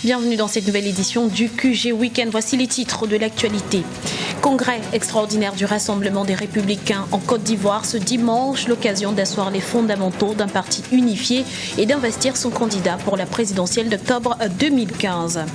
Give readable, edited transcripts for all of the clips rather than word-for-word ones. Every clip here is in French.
Bienvenue dans cette nouvelle édition du QG Week-end. Voici les titres de l'actualité. Congrès extraordinaire du Rassemblement des Républicains en Côte d'Ivoire ce dimanche, l'occasion d'asseoir les fondamentaux d'un parti unifié et d'investir son candidat pour la présidentielle d'octobre 2015.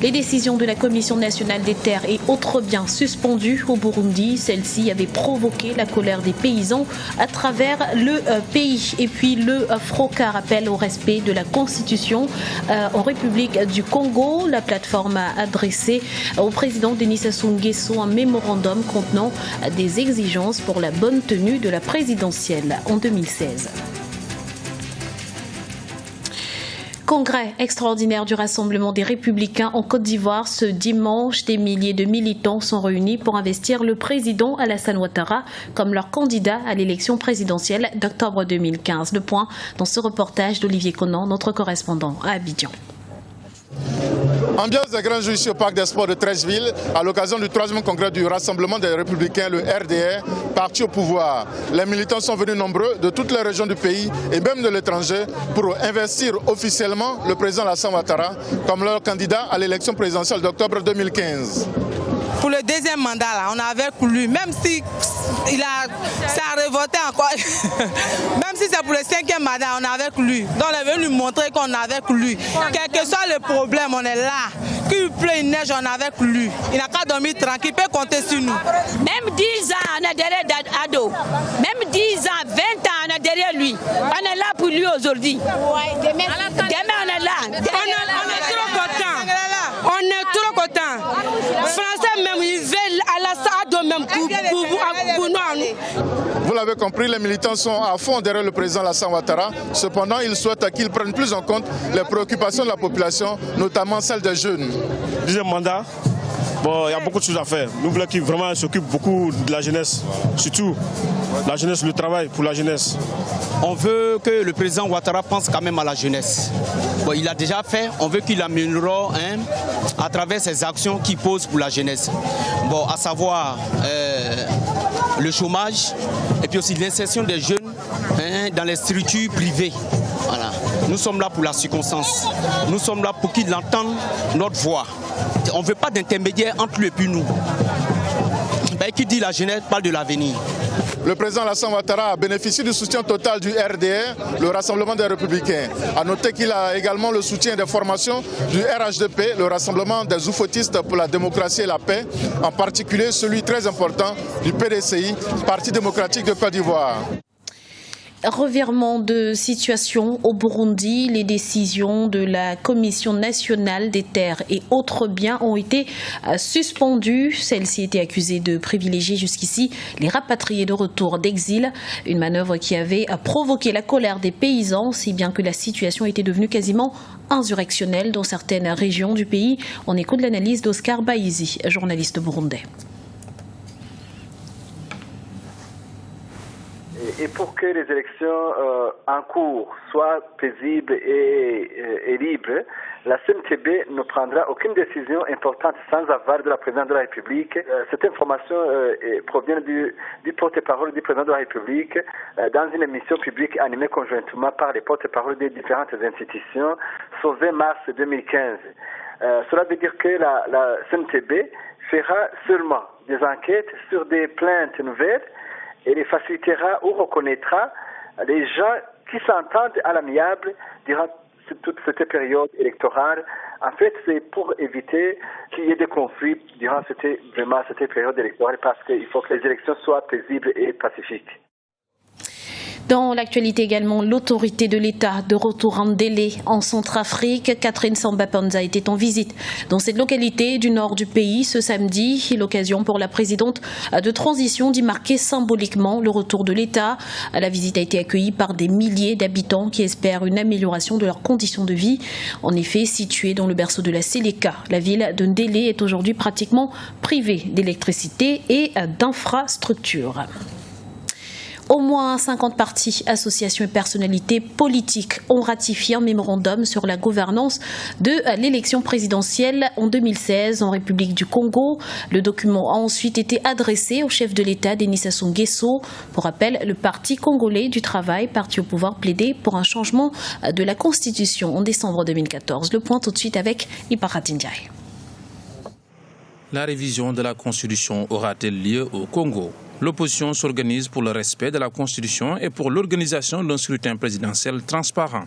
Les décisions de la Commission nationale des terres et autres biens suspendues au Burundi, celle-ci avait provoqué la colère des paysans à travers le pays. Et puis le FROCA rappelle au respect de la Constitution en République du Congo. La plateforme a adressé au président Denis Sassou Nguesso un mémorandum contenant des exigences pour la bonne tenue de la présidentielle en 2016. Congrès extraordinaire du Rassemblement des Républicains en Côte d'Ivoire. Ce dimanche, des milliers de militants sont réunis pour investir le président Alassane Ouattara comme leur candidat à l'élection présidentielle d'octobre 2015. Le point dans ce reportage d'Olivier Conan, notre correspondant à Abidjan. Ambiance de grand jour ici au Parc des Sports de Treichville à l'occasion du 3e congrès du Rassemblement des Républicains, le RDR, parti au pouvoir. Les militants sont venus nombreux de toutes les régions du pays et même de l'étranger pour investir officiellement le président Alassane Ouattara comme leur candidat à l'élection présidentielle d'octobre 2015. Pour le deuxième mandat, là, on avait lui, même si ça a révolté encore, même si c'est pour le 5e mandat, on est avec lui. Donc on est venu lui montrer qu'on est avec lui. Quel que soit le problème, on est là. Qu'il pleut, il neige, on est avec lui. Il n'a qu'à dormir tranquille, il peut compter sur nous. Même 10 ans, on est derrière Ado. Même 10 ans, 20 ans, on est derrière lui. On est là pour lui aujourd'hui. Demain, on est là. On est trop content. On est trop content. Français même, ils veulent Alassane Ado même pour nous. Vous l'avez compris, les militants sont à fond derrière le président Alassane Ouattara. Cependant, ils souhaitent qu'il prenne plus en compte les préoccupations de la population, notamment celles des jeunes. Deuxième mandat, bon, il y a beaucoup de choses à faire. Nous voulons qu'il vraiment s'occupe beaucoup de la jeunesse, surtout la jeunesse, le travail pour la jeunesse. On veut que le président Ouattara pense quand même à la jeunesse. Bon, il a déjà fait, on veut qu'il améliore à travers ses actions qu'il pose pour la jeunesse. Bon, à savoir le chômage et puis aussi l'insertion des jeunes dans les structures privées. Voilà. Nous sommes là pour la circonstance. Nous sommes là pour qu'ils entendent notre voix. On ne veut pas d'intermédiaire entre lui et puis nous. Qui dit la jeunesse parle de l'avenir. Le président Alassane Ouattara a bénéficié du soutien total du RDR, le Rassemblement des Républicains. A noter qu'il a également le soutien des formations du RHDP, le Rassemblement des Oufotistes pour la démocratie et la paix, en particulier celui très important du PDCI, Parti démocratique de Côte d'Ivoire. Revirement de situation au Burundi, les décisions de la Commission nationale des terres et autres biens ont été suspendues. Celle-ci était accusée de privilégier jusqu'ici les rapatriés de retour d'exil, une manœuvre qui avait provoqué la colère des paysans, si bien que la situation était devenue quasiment insurrectionnelle dans certaines régions du pays. On écoute l'analyse d'Oscar Baïzi, journaliste burundais. Et pour que les élections en cours soient paisibles et libres, la CNTB ne prendra aucune décision importante sans aval de la présidente de la République. Cette information provient du porte-parole du président de la République dans une émission publique animée conjointement par les porte-paroles des différentes institutions ce 20 mars 2015. Cela veut dire que la CNTB fera seulement des enquêtes sur des plaintes nouvelles et les facilitera ou reconnaîtra les gens qui s'entendent à l'amiable durant toute cette période électorale. En fait, c'est pour éviter qu'il y ait des conflits durant cette période électorale parce qu'il faut que les élections soient paisibles et pacifiques. Dans l'actualité également, l'autorité de l'État de retour en délai en Centrafrique, Catherine Samba-Panza était en visite dans cette localité du nord du pays ce samedi. L'occasion pour la présidente de transition d'y marquer symboliquement le retour de l'État. La visite a été accueillie par des milliers d'habitants qui espèrent une amélioration de leurs conditions de vie. En effet, située dans le berceau de la Séléka, la ville de Ndélé est aujourd'hui pratiquement privée d'électricité et d'infrastructures. Au moins 50 partis, associations et personnalités politiques ont ratifié un mémorandum sur la gouvernance de l'élection présidentielle en 2016 en République du Congo. Le document a ensuite été adressé au chef de l'État, Denis Sassou Nguesso. Pour rappel, le Parti congolais du travail, parti au pouvoir, plaidait pour un changement de la Constitution en décembre 2014. Le point tout de suite avec Iparati Ndiaye. La révision de la Constitution aura-t-elle lieu au Congo? L'opposition s'organise pour le respect de la Constitution et pour l'organisation d'un scrutin présidentiel transparent.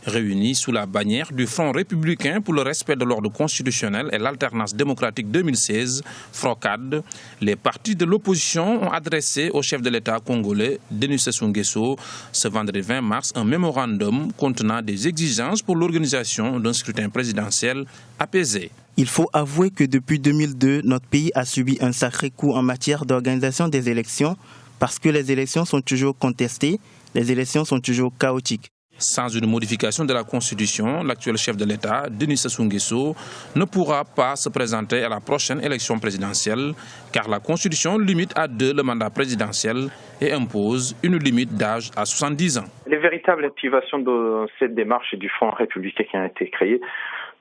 Réunis sous la bannière du Front républicain pour le respect de l'ordre constitutionnel et l'alternance démocratique 2016, FROCAD, les partis de l'opposition ont adressé au chef de l'État congolais, Denis Sassou Nguesso, ce vendredi 20 mars, un mémorandum contenant des exigences pour l'organisation d'un scrutin présidentiel apaisé. Il faut avouer que depuis 2002, notre pays a subi un sacré coup en matière d'organisation des élections parce que les élections sont toujours contestées, les élections sont toujours chaotiques. Sans une modification de la Constitution, l'actuel chef de l'État, Denis Sassou Nguesso, ne pourra pas se présenter à la prochaine élection présidentielle car la Constitution limite à 2 le mandat présidentiel et impose une limite d'âge à 70 ans. Les véritables motivations de cette démarche du Front républicain qui a été créé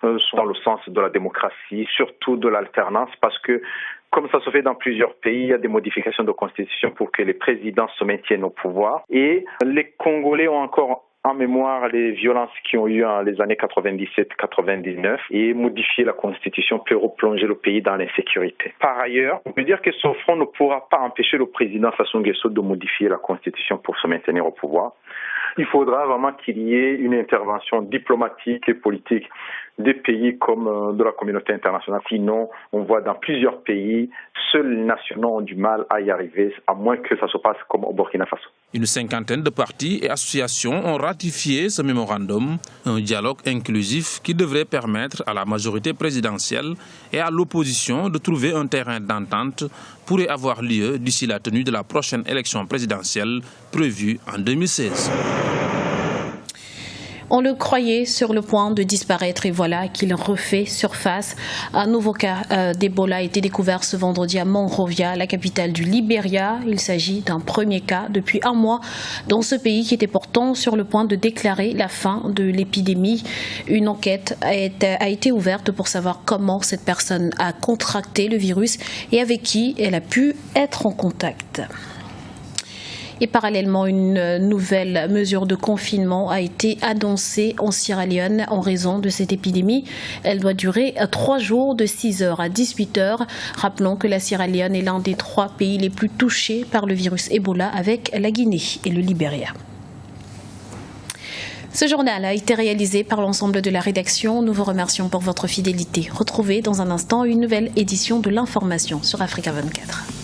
sont dans le sens de la démocratie, surtout de l'alternance, parce que comme ça se fait dans plusieurs pays, il y a des modifications de constitution pour que les présidents se maintiennent au pouvoir. Et les Congolais ont encore en mémoire les violences qui ont eu dans les années 97-99 et modifier la constitution peut replonger le pays dans l'insécurité. Par ailleurs, on peut dire que ce front ne pourra pas empêcher le président Sassou Nguesso de modifier la constitution pour se maintenir au pouvoir. Il faudra vraiment qu'il y ait une intervention diplomatique et politique des pays comme de la communauté internationale. Sinon, on voit dans plusieurs pays, seuls les nationaux ont du mal à y arriver, à moins que ça se passe comme au Burkina Faso. Une cinquantaine de partis et associations ont ratifié ce mémorandum, un dialogue inclusif qui devrait permettre à la majorité présidentielle et à l'opposition de trouver un terrain d'entente pourrait avoir lieu d'ici la tenue de la prochaine élection présidentielle prévue en 2016. On le croyait sur le point de disparaître et voilà qu'il refait surface. Un nouveau cas d'Ebola a été découvert ce vendredi à Monrovia, la capitale du Libéria. Il s'agit d'un premier cas depuis un mois dans ce pays qui était pourtant sur le point de déclarer la fin de l'épidémie. Une enquête a été ouverte pour savoir comment cette personne a contracté le virus et avec qui elle a pu être en contact. Et parallèlement, une nouvelle mesure de confinement a été annoncée en Sierra Leone en raison de cette épidémie. Elle doit durer 3 jours de 6h à 18h. Rappelons que la Sierra Leone est l'un des 3 pays les plus touchés par le virus Ebola avec la Guinée et le Libéria. Ce journal a été réalisé par l'ensemble de la rédaction. Nous vous remercions pour votre fidélité. Retrouvez dans un instant une nouvelle édition de l'information sur Africa 24.